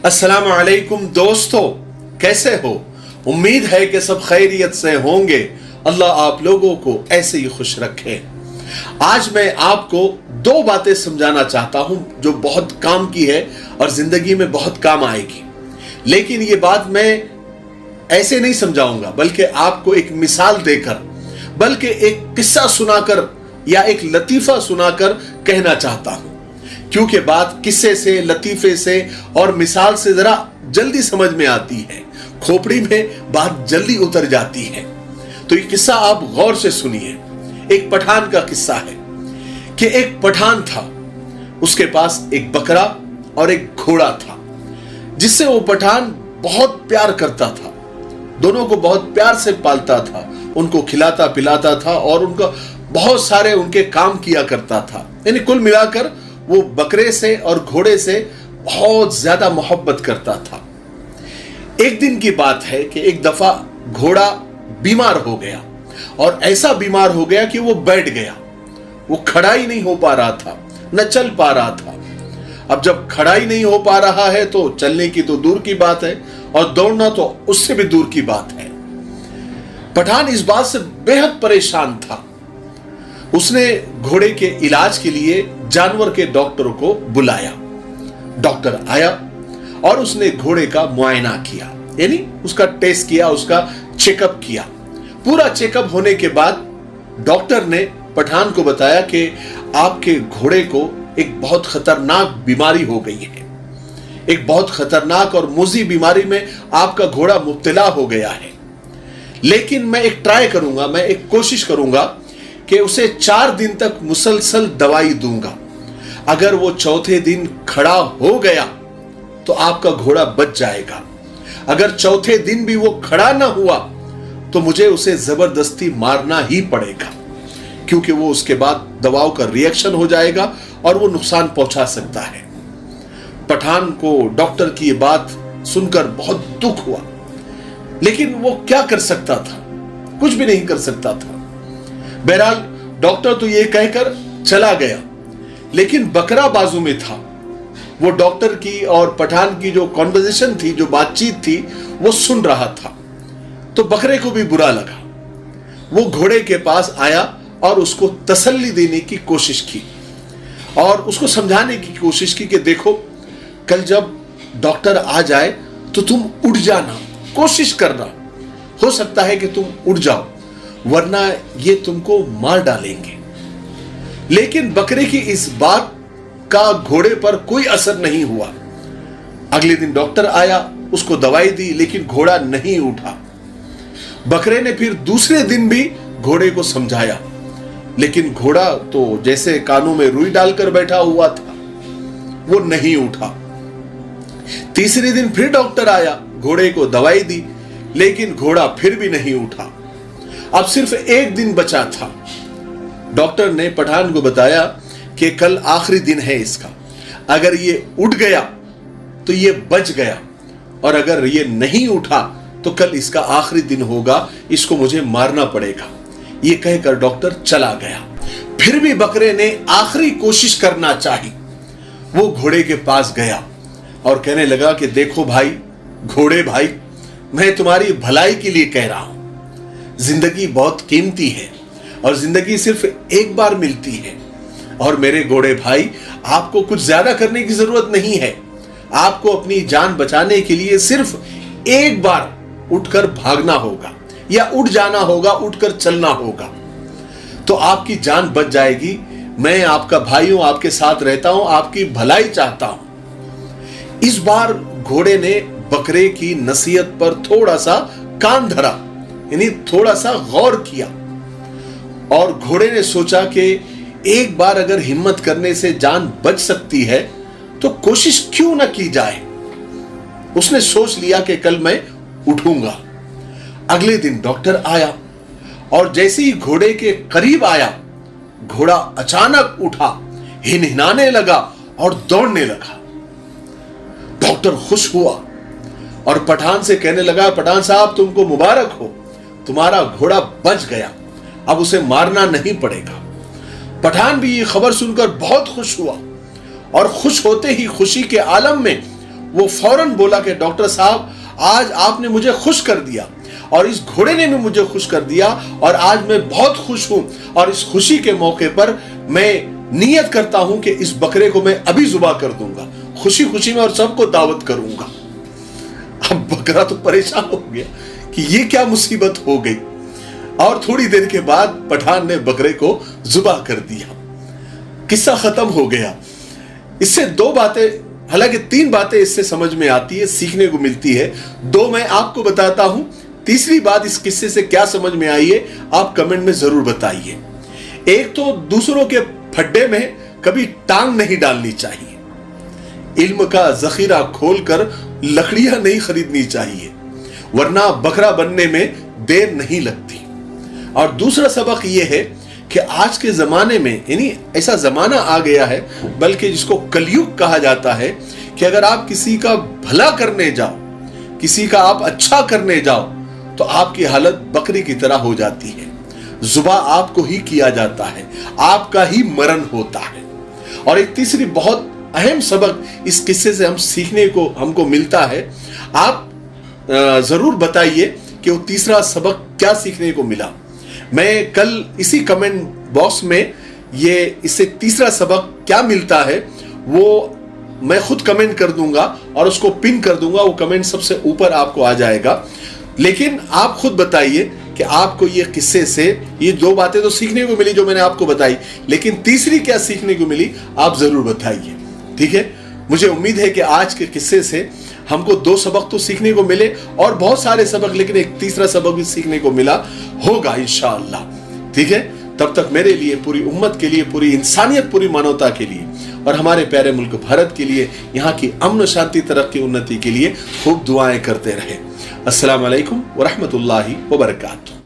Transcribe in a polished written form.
अस्सलाम वालेकुम दोस्तों, कैसे हो? उम्मीद है कि सब खैरियत से होंगे। अल्लाह आप लोगों को ऐसे ही खुश रखे। आज मैं आपको दो बातें समझाना चाहता हूं जो बहुत काम की है और जिंदगी में बहुत काम आएगी। लेकिन ये बात मैं ऐसे नहीं समझाऊंगा, बल्कि आपको एक मिसाल देकर, बल्कि एक किस्सा सुनाकर या एक लतीफा सुनाकर कहना चाहता हूं, क्योंकि बात किस्से से, लतीफे से और मिसाल से जरा जल्दी समझ में आती है, खोपड़ी में बात जल्दी उतर जाती है। तो ये किस्सा आप गौर से सुनिए। एक पठान का किस्सा है कि एक पठान था, उसके पास एक बकरा और एक घोड़ा था, जिससे वो पठान बहुत प्यार करता था। दोनों को बहुत प्यार से पालता था, उनको खिलाता पिलाता था और उनका बहुत सारे उनके काम किया करता था। यानी कुल मिलाकर वो बकरे से और घोड़े से बहुत ज्यादा मोहब्बत करता था। एक दिन की बात है कि एक दफा घोड़ा बीमार हो गया, और ऐसा बीमार हो गया कि वो बैठ गया। वो खड़ा ही नहीं हो पा रहा था, न चल पा रहा था। अब जब खड़ा ही नहीं हो पा रहा है तो चलने की तो दूर की बात है, और दौड़ना तो उससे भी दूर की बात है। पठान इस बात से बेहद परेशान था। उसने घोड़े के इलाज के लिए जानवर के डॉक्टर को बुलाया। डॉक्टर आया और उसने घोड़े का मुआयना किया, यानी उसका टेस्ट किया, उसका चेकअप किया। पूरा चेकअप होने के बाद डॉक्टर ने पठान को बताया कि आपके घोड़े को एक बहुत खतरनाक बीमारी हो गई है। एक बहुत खतरनाक और मुज़ी बीमारी में आपका घोड़ा मुब्तला हो गया है। लेकिन मैं एक ट्राई करूंगा, मैं एक कोशिश करूंगा कि उसे 4 दिन तक मुसलसल दवाई दूंगा। अगर वो चौथे दिन खड़ा हो गया तो आपका घोड़ा बच जाएगा। अगर चौथे दिन भी वो खड़ा ना हुआ तो मुझे उसे जबरदस्ती मारना ही पड़ेगा, क्योंकि वो उसके बाद दवाओं का रिएक्शन हो जाएगा और वो नुकसान पहुंचा सकता है। पठान को डॉक्टर की ये बात सुनकर बहुत दुख हुआ, लेकिन वो क्या कर सकता था? कुछ भी नहीं कर सकता था। बहरहाल डॉक्टर तो ये कहकर चला गया, लेकिन बकरा बाजू में था। वो डॉक्टर की और पठान की जो कॉन्वर्सेशन थी, जो बातचीत थी, वो सुन रहा था। तो बकरे को भी बुरा लगा। वो घोड़े के पास आया और उसको तसल्ली देने की कोशिश की और उसको समझाने की कोशिश की कि देखो, कल जब डॉक्टर आ जाए तो तुम उठ जाना, कोशिश करना। हो सकता है कि तुम उठ जाओ, वरना ये तुमको मार डालेंगे। लेकिन बकरे की इस बात का घोड़े पर कोई असर नहीं हुआ। अगले दिन डॉक्टर आया, उसको दवाई दी, लेकिन घोड़ा नहीं उठा। बकरे ने फिर दूसरे दिन भी घोड़े को समझाया, लेकिन घोड़ा तो जैसे कानों में रुई डालकर बैठा हुआ था, वो नहीं उठा। तीसरे दिन फिर डॉक्टर आया, घोड़े को दवाई दी, लेकिन घोड़ा फिर भी नहीं उठा। अब सिर्फ एक दिन बचा था। डॉक्टर ने पठान को बताया कि कल आखिरी दिन है इसका। अगर ये उठ गया तो ये बच गया, और अगर ये नहीं उठा तो कल इसका आखिरी दिन होगा, इसको मुझे मारना पड़ेगा। ये कहकर डॉक्टर चला गया। फिर भी बकरे ने आखिरी कोशिश करना चाही। वो घोड़े के पास गया और कहने लगा कि देखो भाई, घोड़े भाई, मैं तुम्हारी भलाई के लिए कह रहा हूं। जिंदगी बहुत कीमती है और जिंदगी सिर्फ एक बार मिलती है, और मेरे घोड़े भाई, आपको कुछ ज्यादा करने की जरूरत नहीं है। आपको अपनी जान बचाने के लिए सिर्फ एक बार उठकर भागना होगा या उठ जाना होगा, उठकर चलना होगा, तो आपकी जान बच जाएगी। मैं आपका भाई हूं, आपके साथ रहता हूं, आपकी भलाई चाहता हूं। इस बार घोड़े ने बकरे की नसीहत पर थोड़ा सा कान धरा, यानी थोड़ा सा गौर किया, और घोड़े ने सोचा कि एक बार अगर हिम्मत करने से जान बच सकती है तो कोशिश क्यों ना की जाए। उसने सोच लिया कि कल मैं उठूंगा। अगले दिन डॉक्टर आया, और जैसे ही घोड़े के करीब आया, घोड़ा अचानक उठा, हिनहिनाने लगा और दौड़ने लगा। डॉक्टर खुश हुआ और पठान से कहने लगा, पठान साहब, तुमको मुबारक हो, तुम्हारा घोड़ा बच गया, अब उसे मारना नहीं पड़ेगा। पठान भी ये खबर सुनकर बहुत खुश हुआ, और खुश होते ही खुशी के आलम में वो फौरन बोला कि डॉक्टर साहब आज आपने मुझे खुश कर दिया और इस घोड़े ने भी मुझे खुश कर दिया और आज मैं बहुत खुश हूं और इस खुशी के मौके पर मैं नियत करता हूं कि इस बकरे को मैं अभी जुबा कर दूंगा खुशी खुशी में और सबको दावत करूंगा। अब बकरा तो परेशान हो गया कि ये क्या मुसीबत हो गई और थोड़ी देर के बाद पठान ने बकरे को जुबा कर दिया। किस्सा खत्म हो गया। इससे दो बातें, हालांकि तीन बातें इससे समझ में आती है, सीखने को मिलती है। दो मैं आपको बताता हूं, तीसरी बात इस किस्से से क्या समझ में आई है आप कमेंट में जरूर बताइए। एक तो दूसरों के फड्डे में कभी टांग नहीं डालनी चाहिए, इल्म का जखीरा खोलकर लकड़ियां नहीं खरीदनी चाहिए, वरना बकरा बनने में देर नहीं लगती। और दूसरा सबक यह है कि आज के जमाने में, यानी ऐसा जमाना आ गया है, बल्कि जिसको कलयुग कहा जाता है, कि अगर आप किसी का भला करने जाओ, किसी का आप अच्छा करने जाओ, तो आपकी हालत बकरी की तरह हो जाती है। जुबा आपको ही किया जाता है, आपका ही मरण होता है। और एक तीसरी बहुत अहम सबक इस किस्से से हम सीखने को हमको मिलता है। आप जरूर बताइए कि वो तीसरा सबक क्या सीखने को मिला। मैं कल इसी कमेंट बॉक्स में ये इससे तीसरा सबक क्या मिलता है वो मैं खुद कमेंट कर दूंगा और उसको पिन कर दूंगा, वो कमेंट सबसे ऊपर आपको आ जाएगा। लेकिन आप खुद बताइए कि आपको ये किस्से से ये दो बातें तो सीखने को मिली जो मैंने आपको बताई, लेकिन तीसरी क्या सीखने को मिली आप जरूर बताइए। ठीक है, मुझे उम्मीद है कि आज के किस्से से हमको दो सबक तो सीखने को मिले और बहुत सारे सबक, लेकिन एक तीसरा सबक भी सीखने को मिला होगा इंशाअल्लाह। ठीक है, तब तक मेरे लिए, पूरी उम्मत के लिए, पूरी इंसानियत, पूरी मानवता के लिए और हमारे प्यारे मुल्क भारत के लिए, यहाँ की अमन शांति, तरक्की, उन्नति के लिए खूब दुआएं करते रहे। अस्सलाम वालेकुम व रहमतुल्लाहि व बरकातुहू।